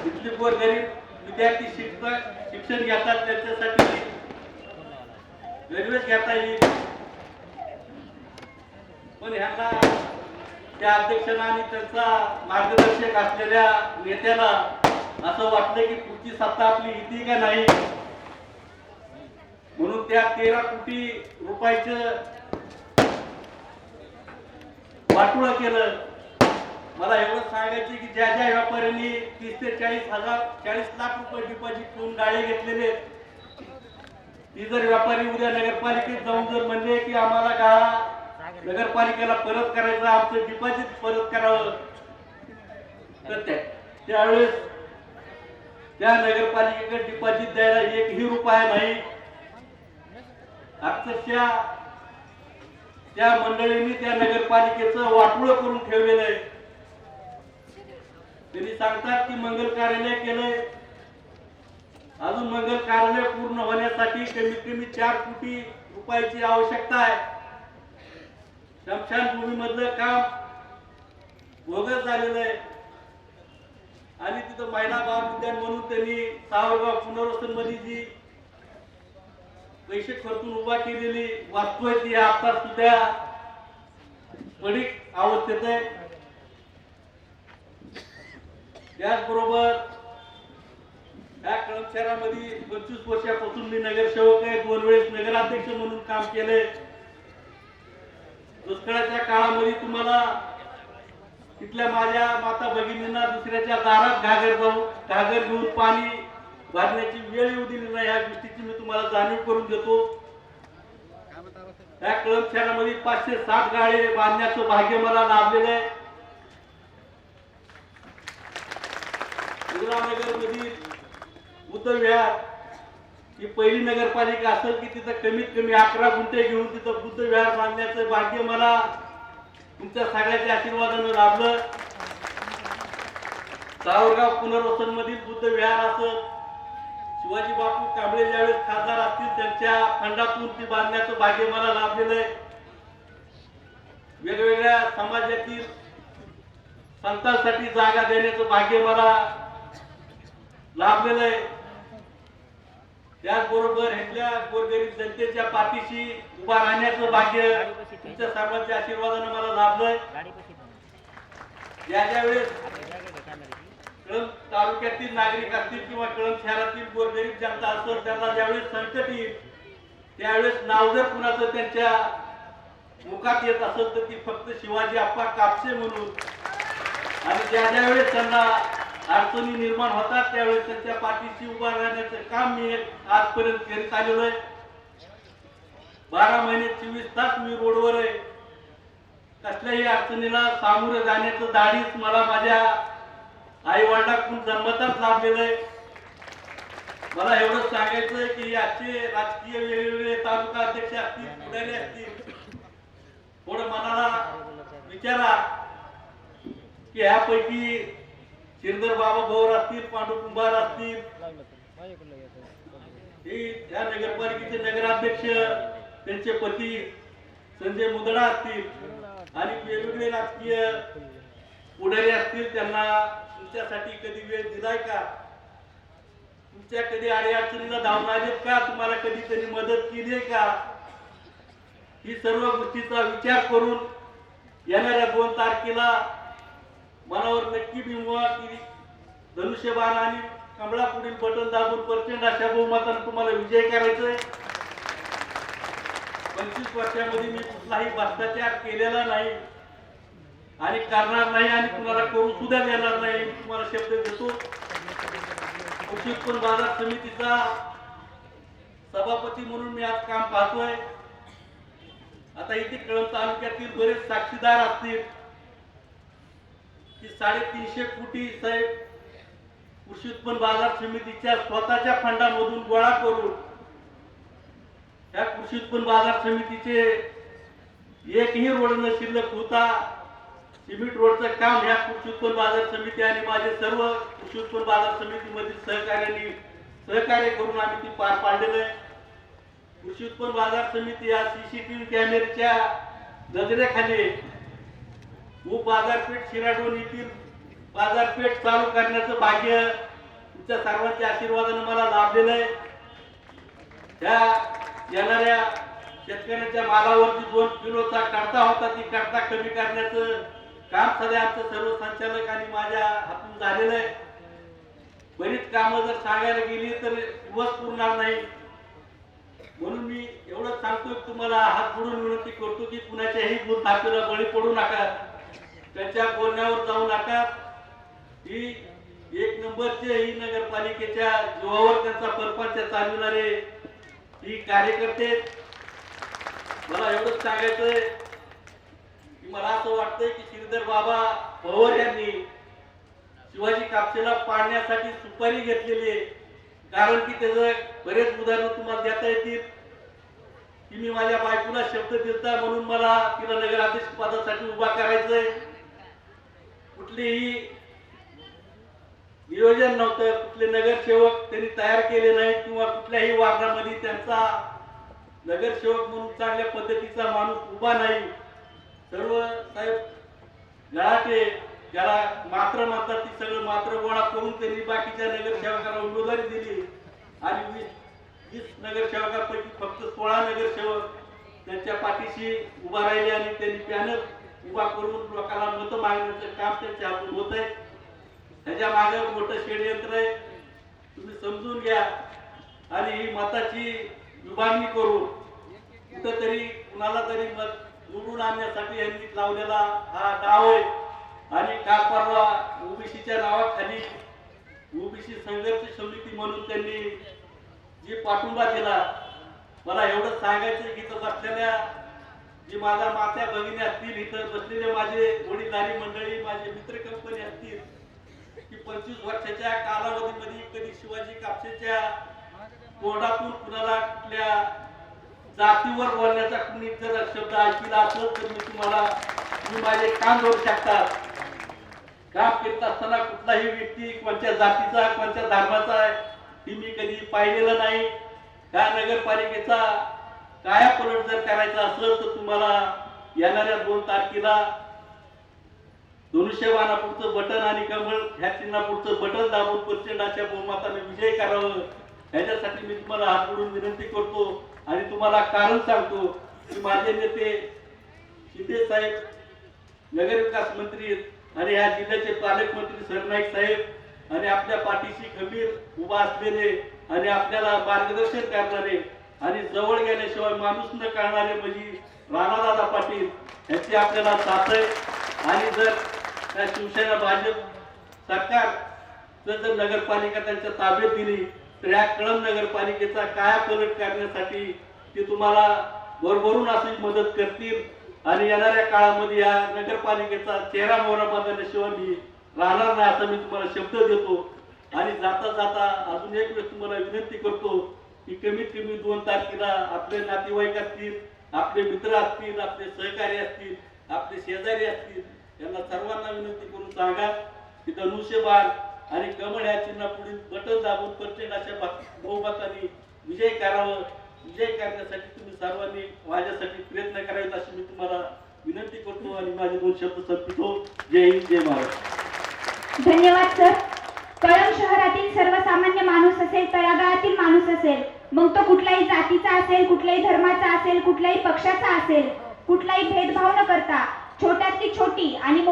इथले गोरगरीब विद्यार्थी शिक्षण घेतात त्यांच्यासाठी रेल्वेच घेता येईल, पण ह्यांना त्या अध्यक्षांना आणि त्यांचा मार्गदर्शक असलेल्या नेत्याला असं वाटलं की पुढची सत्ता आपली येते का नाही, म्हणून त्या 13 कोटी रुपयाचं वाटोळं केलं. मला एवढं सांगायचं की ज्या ज्या व्यापाऱ्यांनी 30 ते 40 लाख रुपये डिपॉझिट करून गाळे घेतलेले, ती जर व्यापारी उद्या नगरपालिकेत जाऊन जर म्हणले की आम्हाला गाळा नगरपालिकेला परत करायचं, आमचं डिपॉझिट परत करावं, तर त्यावेळेस त्या नगरपालिकेकडे डिपॉझिट द्यायला 1ही रुपया नाही. अक्षरशः त्या मंडळींनी त्या नगरपालिकेचं वाटोळं करून ठेवलेलं आहे. त्यांनी सांगतात की मंगल कार्यालय केलंय, अजून मंगल कार्यालय पूर्ण होण्यासाठी कमीत कमी 4 कोटी रुपयाची आवश्यकता आहे. स्मशानभूमी मधलं काम बोगस झालेलं आहे आणि तिथं महिला बाल उद्यान म्हणून त्यांनी सावरगाव पुनर्वसन मध्ये जी पैसे खर्चून उभा केलेली वास्तू आहे ती आता सुद्धा पडीक अवस्थेत आहे. त्याचबरोबर या कळंब शहरामध्ये 25 वर्षापासून मी नगरसेवक आहे, 2 वेळेस नगराध्यक्ष म्हणून काम केले. दुष्काळाच्या काळामध्ये तुम्हाला तिथल्या माझ्या माता भगिनींना दुसऱ्याच्या दारात घागर घेऊन पाणी भरण्याची वेळ येऊ दिली नाही, या गोष्टीची मी तुम्हाला जाणीव करून देतो. या कळंब शहरामध्ये 560 गाळे बांधण्याचं भाग्य मला लाभलेलं आहे. नगर मधील बुद्ध विहार ही पहिली नगरपालिका असेल की तिथं कमीत कमी 11 गुंठे घेऊन तिथं बुद्ध विहार बांधण्याचं भाग्य मला तुमच्या सगळ्याच्या आशीर्वादानं लाभलं. सावरगाव पुनर्वसन मधील बुद्ध विहार असं शिवाजी बापू कांबळे ज्यावेळेस खासदार असतील त्यांच्या फंडातून ती बांधण्याचं भाग्य मला लाभलेलं आहे. वेगवेगळ्या समाजातील संतांसाठी जागा देण्याचं भाग्य मला लाभलेलं आहे. त्याचबरोबर ह्यातल्या गोरगरीब जनतेच्या पाठीशी उभा राहण्याचं भाग्य तुमच्या सर्वांच्या आशीर्वादानं मला लाभलंय. ज्या वेळेस कळंब तालुक्यातील नागरिक असतील किंवा कळंब शहरातील गोरगरीब जनता असेल त्यांना ज्यावेळेस संकट येईल त्यावेळेस नाव जर कुणाचं त्यांच्या मुखात येत असेल तर ती फक्त शिवाजी आप्पा कापसे म्हणून, आणि ज्या वेळेस त्यांना अडचणी निर्माण होतात त्यावेळेस त्यांच्या पाठीशी उभा राहण्याचं काम मी आजपर्यंत करीत आलेलो आहे. 12 महिने 24 तास मी रोडवर आहे. कसल्याही अडचणीला सामोरं जाण्याचं धाडस मला माझ्या आई वडिलांकडून जन्मताच लाभलेलं आहे. मला एवढंच सांगायचं की आजचे राजकीय वेगवेगळे तालुका अध्यक्ष असतील, पुढारी असतील, थोडं मनाला विचारा की ह्यापैकी शिरदर बाबा भोवर असतील, पांडू कुंभार असतील, या नगरपालिकेचे नगराध्यक्ष त्यांचे पती संजय मुदडा असतील आणि वेगवेगळे राजकीय पुढारी असतील, त्यांना तुमच्यासाठी कधी वेळ दिलाय का? तुमच्या कधी अडचणीला धावून आलेत का? तुम्हाला कधी त्यांनी मदत केली आहे का? ही सर्व गोष्टीचा विचार करून येणाऱ्या 2 तारखेला मनावर नक्की बिंबवा की धनुष्यबाण आणि कमळा पुढील बटन दाबून प्रचंड अशा बहुमताने तुम्हाला विजय करायचंय. 25 वर्षामध्ये मी कुठलाही भ्रष्टाचार केलेला नाही आणि करणार नाही आणि कुणाला करून सुद्धा देणार नाही, तुम्हाला शब्द देतो. कृषी उत्पन्न बाजार समितीचा सभापती म्हणून मी आज काम पाहतोय. आता इथे कळंब तालुक्यातील बरेच साक्षीदार असतील की 350 कोटी साहेब कृषी उत्पन्न बाजार समितीच्या स्वतःच्या फंडामधून गोळा करून या कृषी उत्पन्न बाजार समितीचे एकही रोड न शिल्लक होता सिमेंट रोडचं काम या कृषी उत्पन्न बाजार समिती आणि माझे सर्व कृषी उत्पन्न बाजार समितीमधील सहकार्यांनी सहकार्य करून आम्ही ती पार पाडलेलं आहे. कृषी उत्पन्न बाजार समिती या सीसीटीव्ही कॅमेऱ्याच्या नजरेखाली बाजारपेठ शिराडोन येथील बाजारपेठ चालू करण्याचं भाग्य तुमच्या सर्वांच्या आशीर्वादाने मला लाभलेलं आहे. त्या येणाऱ्या शेतकऱ्यांच्या मालावरती 2 किलोचा करता होता, ती करता कमी करण्याचं काम सध्या आमचं सर्व संचालक आणि माझ्या हातून झालेलं आहे. बरीच कामं जर सांगायला गेली तर दिवस पुरणार नाही, म्हणून मी एवढंच सांगतो की तुम्हाला हात जोडून विनंती करतो की कुणाच्याही भूलथापेला बळी पडू नका, त्यांच्या बोलण्यावर जाऊ नका. ही 1 नंबरचे ही नगरपालिकेच्या जीवावर त्यांचा परपंच चालविणारे ही कार्यकर्ते. मला एवढंच सांगायचंय की मला असं वाटतंय की श्रीधर बाबा पवार यांनी शिवाजी कापसेला पाडण्यासाठी सुपारी घेतलेली आहे. कारण की त्याचं बरेच उदाहरण तुम्हाला देता येतील की मी माझ्या बायकोला शब्द दिलता म्हणून मला तिला नगराध्यक्ष पदासाठी उभा करायचंय. कुठलीही नियोजन नव्हतं, कुठले नगरसेवक त्यांनी तयार केले नाहीत किंवा कुठल्याही वार्डामध्ये त्यांचा नगरसेवक म्हणून चांगल्या पद्धतीचा माणूस उभा नाही. सर्व साहेब गळाटे ज्याला मात्र म्हणतात ती सगळं मात्र गोळा करून त्यांनी बाकीच्या नगरसेवकांना उमेदवारी दिली आणि 20 नगरसेवकांपैकी फक्त 16 नगरसेवक त्यांच्या पाठीशी उभा राहिले आणि त्यांनी पॅनल उभा करून लोकांना मतं मागण्याचं काम त्यांच्या हातून होत आहे. त्याच्या मागे मोठं षडयंत्र आहे, तुम्ही समजून घ्या आणि ही मताची विभागणी करू. कुठंतरी कुणाला तरी मत निवडून आणण्यासाठी यांनी लावलेला हा डाव आहे. आणि काल परवा ओबीसीच्या नावाखाली ओबीसी संघर्ष समिती म्हणून त्यांनी जी पाठिंबा दिला. मला एवढंच सांगायचं की इथं बसलेल्या जी माझ्या मात्या भगिनी असतील, इथं बसलेले माझे वडीलधारी मंडळी, माझे मित्र कंपनी असतील की 25 वर्षाच्या कालावधीमध्ये कधी शिवाजी कापसेच्या तोंडातून कुणाला कुठल्या जातीवर बोलण्याचा कुणी जर शब्द ऐकला असेल तर तुम्ही माझे कान जोडू शकता. काम करत असताना कुठलाही व्यक्ती कोणत्या जातीचा कोणत्या धर्माचा आहे ही मी कधी पाहिलेलं नाही. त्या नगरपालिकेचा कायापलट जर करायचा असेल तर तुम्हाला येणाऱ्या 2 तारखेला धनुष्यबाणापुरचं बटन आणि कमळ ह्या चिन्हापुरचं बटन दाबून प्रचंडाच्या बहुमताने विजय करावं, ह्याच्यासाठी मी तुम्हाला हात जोडून विनंती करतो. आणि तुम्हाला कारण सांगतो की माझे नेते शिंदे साहेब नगरविकास मंत्री आणि या जिल्ह्याचे पालकमंत्री सरनाईक साहेब आणि आपल्या पाठीशी खंबीर उभा असलेले आणि आपल्याला मार्गदर्शन करणारे आणि जवळ गेल्याशिवाय माणूस न करणारे म्हणजे राणादादा पाटील यांची आपल्याला साथ आहे. आणि जर त्या शिवसेना भाजप सरकार जर नगरपालिका त्यांच्या ताब्यात दिली तर या कळंब नगरपालिकेचा कायापलट करण्यासाठी ते तुम्हाला भरभरून अशी मदत करतील. आणि येणाऱ्या काळामध्ये या नगरपालिकेचा चेहरा मोहरा बदलल्याशिवाय मी राहणार नाही असं मी तुम्हाला शब्द देतो. आणि जाता जाता अजून एक वेळेस तुम्हाला विनंती करतो की कमीत कमी 2 तारखेला आपले नातेवाईक असतील, आपले मित्र असतील, आपले सहकारी असतील, आपले शेजारी असतील, यांना सर्वांना विनंती करून सांगा की धनुष्यबाण आणि कमळ या चिन्हापुढील बटन दाबून प्रचंड अशा बहुमताने विजय करावं. विजय करण्यासाठी तुम्ही सर्वांनी माझ्यासाठी प्रयत्न करावेत अशी मी तुम्हाला विनंती करतो आणि माझे 2 शब्द संपवितो. जय हिंद, जय महाराष्ट्र. धन्यवाद सर. कळंब शहरातील सर्वसामान्य माणूस असेल, तळागाळातील माणूस असेल, मग तो कुठल्याही जातीचा असेल, कुठल्याही धर्माचा असेल, कुठल्याही पक्षाचा असेल, कुठलाही भेदभाव न करता छोट्यातली छोटी आणि